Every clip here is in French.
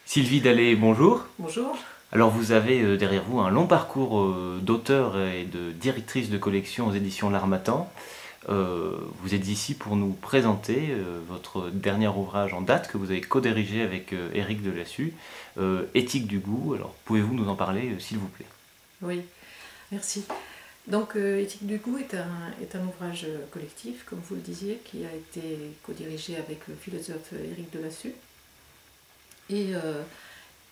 Sylvie Dallet, bonjour. Bonjour. Alors vous avez derrière vous un long parcours d'auteur et de directrice de collection aux éditions L'Harmattan. Vous êtes ici pour nous présenter votre dernier ouvrage en date que vous avez co-dirigé avec Éric Delassus, Éthique du goût. Alors pouvez-vous nous en parler s'il vous plaît? Oui, merci. Donc Éthique du goût est un ouvrage collectif, comme vous le disiez, qui a été co-dirigé avec le philosophe Éric Delassus. Et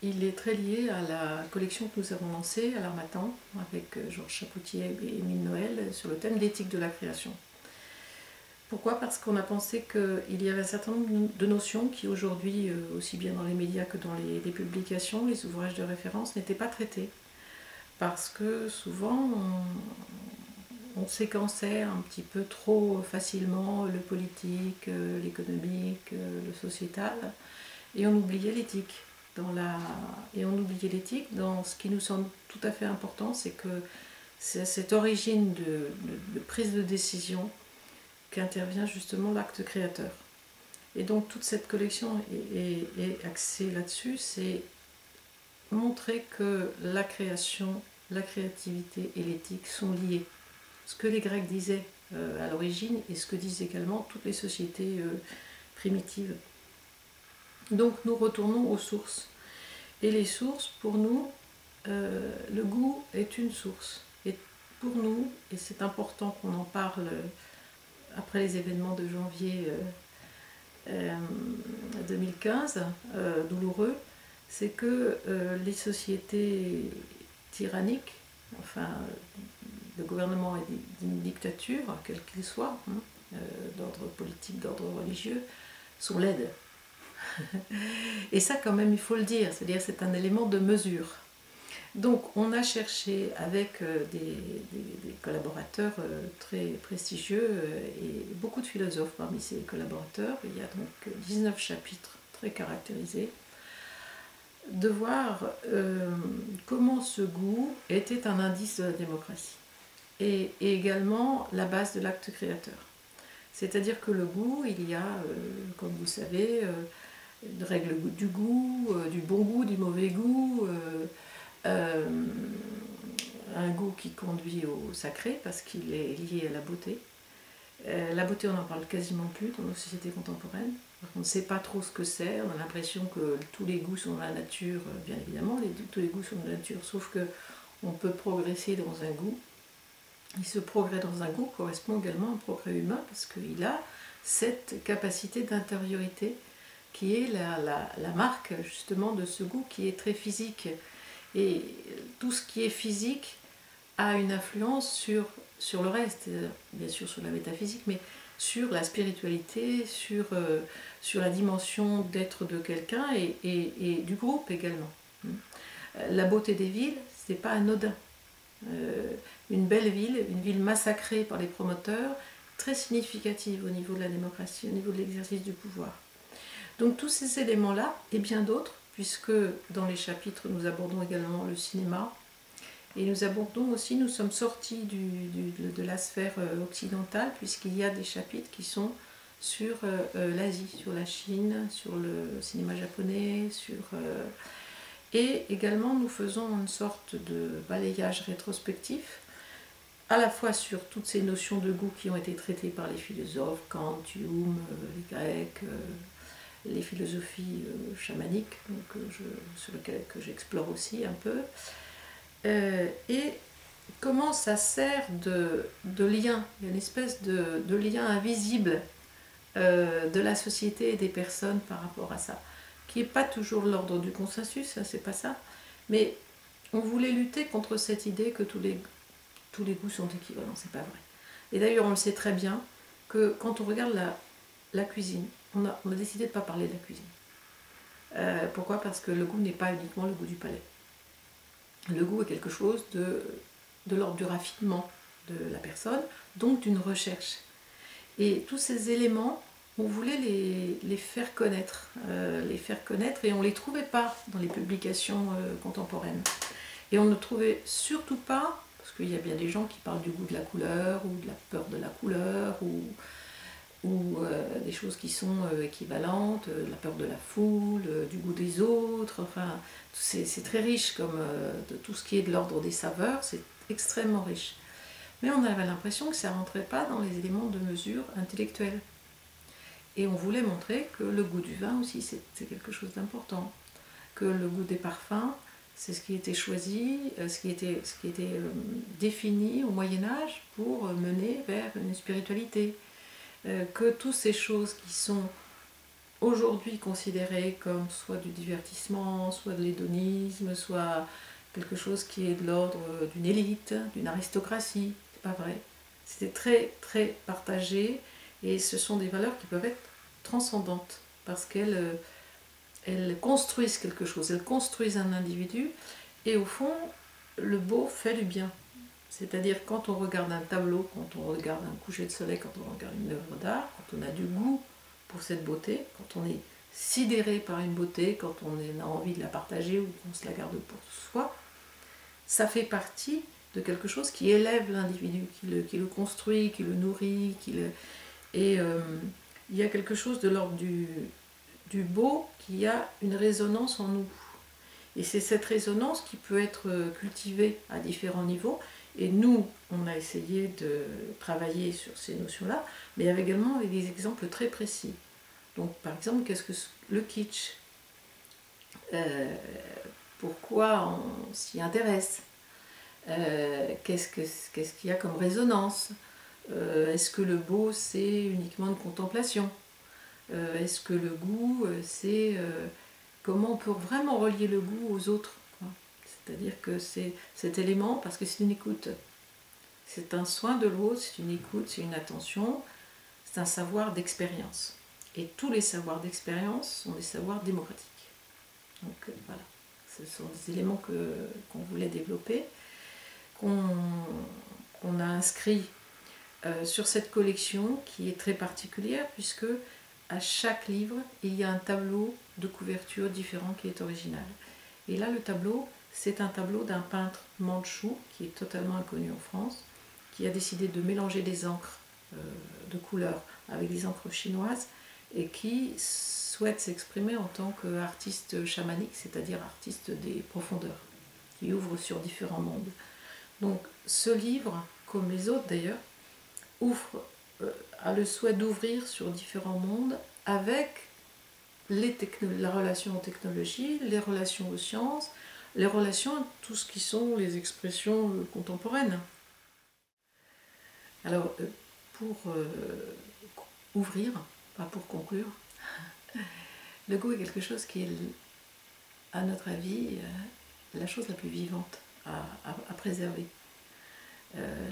il est très lié à la collection que nous avons lancée à l'Harmattan avec Georges Chapoutier et Émile Noël sur le thème d'éthique de la création. Pourquoi? Parce qu'on a pensé qu'il y avait un certain nombre de notions qui aujourd'hui, aussi bien dans les médias que dans les publications, les ouvrages de référence, n'étaient pas traitées. Parce que souvent, on séquençait un petit peu trop facilement le politique, l'économique, le sociétal, et on oubliait l'éthique. Et on oubliait l'éthique dans ce qui nous semble tout à fait important, c'est que c'est à cette origine de prise de décision qu'intervient justement l'acte créateur. Et donc toute cette collection est axée là-dessus, c'est montrer que la création, la créativité et l'éthique sont liées. Ce que les Grecs disaient à l'origine et ce que disent également toutes les sociétés primitives. Donc nous retournons aux sources. Et les sources, pour nous, le goût est une source. Et pour nous, et c'est important qu'on en parle après les événements de janvier 2015, douloureux, c'est que les sociétés tyranniques, enfin le gouvernement est d'une dictature, quel qu'il soit, d'ordre politique, d'ordre religieux, sont laides. Et ça quand même il faut le dire, c'est-à-dire c'est un élément de mesure. Donc on a cherché avec des collaborateurs très prestigieux et beaucoup de philosophes parmi ces collaborateurs, il y a donc 19 chapitres très caractérisés, de voir comment ce goût était un indice de la démocratie et également la base de l'acte créateur. C'est-à-dire que le goût, il y a, comme vous savez, une règle du goût, du bon goût, du mauvais goût, un goût qui conduit au sacré parce qu'il est lié à la beauté. La beauté, on n'en parle quasiment plus dans nos sociétés contemporaines. On ne sait pas trop ce que c'est, on a l'impression que tous les goûts sont dans la nature, bien évidemment, tous les goûts sont de la nature, sauf qu'on peut progresser dans un goût. Et ce progrès dans un goût correspond également à un progrès humain parce qu'il a cette capacité d'intériorité qui est la marque justement de ce goût qui est très physique. Et tout ce qui est physique a une influence sur le reste, bien sûr sur la métaphysique, mais sur la spiritualité, sur la dimension d'être de quelqu'un et du groupe également. La beauté des villes, ce n'est pas anodin. Une belle ville, une ville massacrée par les promoteurs, très significative au niveau de la démocratie, au niveau de l'exercice du pouvoir. Donc tous ces éléments-là, et bien d'autres, puisque dans les chapitres nous abordons également le cinéma, et nous abordons aussi, nous sommes sortis de la sphère occidentale, puisqu'il y a des chapitres qui sont sur l'Asie, sur la Chine, sur le cinéma japonais, et également nous faisons une sorte de balayage rétrospectif, à la fois sur toutes ces notions de goût qui ont été traitées par les philosophes, Kant, Hume, les Grecs, les philosophies chamaniques, donc, sur lesquelles j'explore aussi un peu, et comment ça sert de lien, il y a une espèce de lien invisible de la société et des personnes par rapport à ça, qui n'est pas toujours l'ordre du consensus, hein, c'est pas ça, mais on voulait lutter contre cette idée que tous les goûts sont équivalents, c'est pas vrai. Et d'ailleurs on le sait très bien que quand on regarde la cuisine, on a décidé de ne pas parler de la cuisine. Pourquoi? Parce que le goût n'est pas uniquement le goût du palais. Le goût est quelque chose de l'ordre du raffinement de la personne, donc d'une recherche. Et tous ces éléments on voulait les faire connaître, et on ne les trouvait pas dans les publications contemporaines. Et on ne trouvait surtout pas, parce qu'il y a bien des gens qui parlent du goût de la couleur, ou de la peur de la couleur, ou des choses qui sont équivalentes, la peur de la foule, du goût des autres, enfin, c'est très riche comme de tout ce qui est de l'ordre des saveurs, c'est extrêmement riche. Mais on avait l'impression que ça ne rentrait pas dans les éléments de mesure intellectuels. Et on voulait montrer que le goût du vin aussi, c'est quelque chose d'important, que le goût des parfums, c'est ce qui était choisi, ce qui était défini au Moyen-Âge pour mener vers une spiritualité. Que toutes ces choses qui sont aujourd'hui considérées comme soit du divertissement, soit de l'hédonisme, soit quelque chose qui est de l'ordre d'une élite, d'une aristocratie, c'est pas vrai. C'était très très partagé, et ce sont des valeurs qui peuvent être transcendantes parce qu'elles construisent quelque chose, elles construisent un individu, et au fond, le beau fait du bien. C'est-à-dire quand on regarde un tableau, quand on regarde un coucher de soleil, quand on regarde une œuvre d'art, quand on a du goût pour cette beauté, quand on est sidéré par une beauté, quand on a envie de la partager ou qu'on se la garde pour soi, ça fait partie de quelque chose qui élève l'individu, qui le construit, qui le nourrit, et il y a quelque chose de l'ordre du beau qui a une résonance en nous. Et c'est cette résonance qui peut être cultivée à différents niveaux. Et nous, on a essayé de travailler sur ces notions-là, mais également avec des exemples très précis. Donc, par exemple, qu'est-ce que le kitsch? Pourquoi on s'y intéresse? Qu'est-ce qu'il y a comme résonance? Est-ce que le beau, c'est uniquement une contemplation? Est-ce que le goût, c'est comment on peut vraiment relier le goût aux autres? C'est-à-dire que c'est cet élément, parce que c'est une écoute. C'est un soin de l'autre, c'est une écoute, c'est une attention, c'est un savoir d'expérience. Et tous les savoirs d'expérience sont des savoirs démocratiques. Donc voilà, ce sont des éléments qu'on voulait développer, qu'on a inscrits sur cette collection qui est très particulière, puisque à chaque livre, il y a un tableau de couverture différent qui est original. Et là, le tableau, c'est un tableau d'un peintre mandchou qui est totalement inconnu en France, qui a décidé de mélanger des encres de couleur avec des encres chinoises et qui souhaite s'exprimer en tant qu'artiste chamanique, c'est-à-dire artiste des profondeurs, qui ouvre sur différents mondes. Donc ce livre, comme les autres d'ailleurs, a le souhait d'ouvrir sur différents mondes avec la relation aux technologies, les relations aux sciences, les relations à tout ce qui sont les expressions contemporaines. Alors, pour ouvrir, pas pour conclure, le goût est quelque chose qui est, à notre avis, la chose la plus vivante à préserver.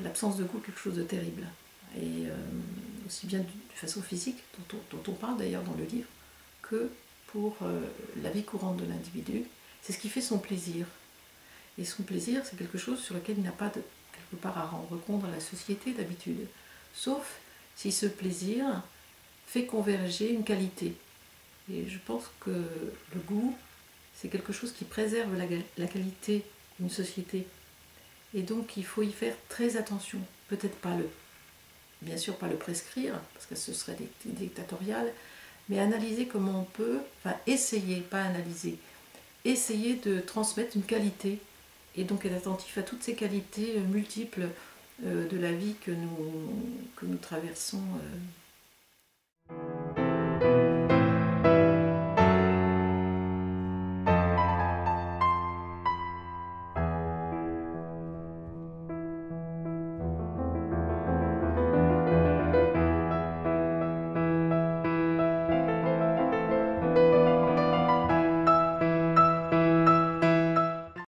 L'absence de goût est quelque chose de terrible. Et aussi bien de façon physique, dont on parle d'ailleurs dans le livre, que pour la vie courante de l'individu. C'est ce qui fait son plaisir. Et son plaisir, c'est quelque chose sur lequel il n'a pas quelque part à rendre compte dans la société d'habitude. Sauf si ce plaisir fait converger une qualité. Et je pense que le goût, c'est quelque chose qui préserve la qualité d'une société. Et donc il faut y faire très attention. Peut-être pas bien sûr pas le prescrire, parce que ce serait dictatorial, mais analyser comment on peut, enfin essayer, pas analyser, essayer de transmettre une qualité, et donc être attentif à toutes ces qualités multiples de la vie que nous traversons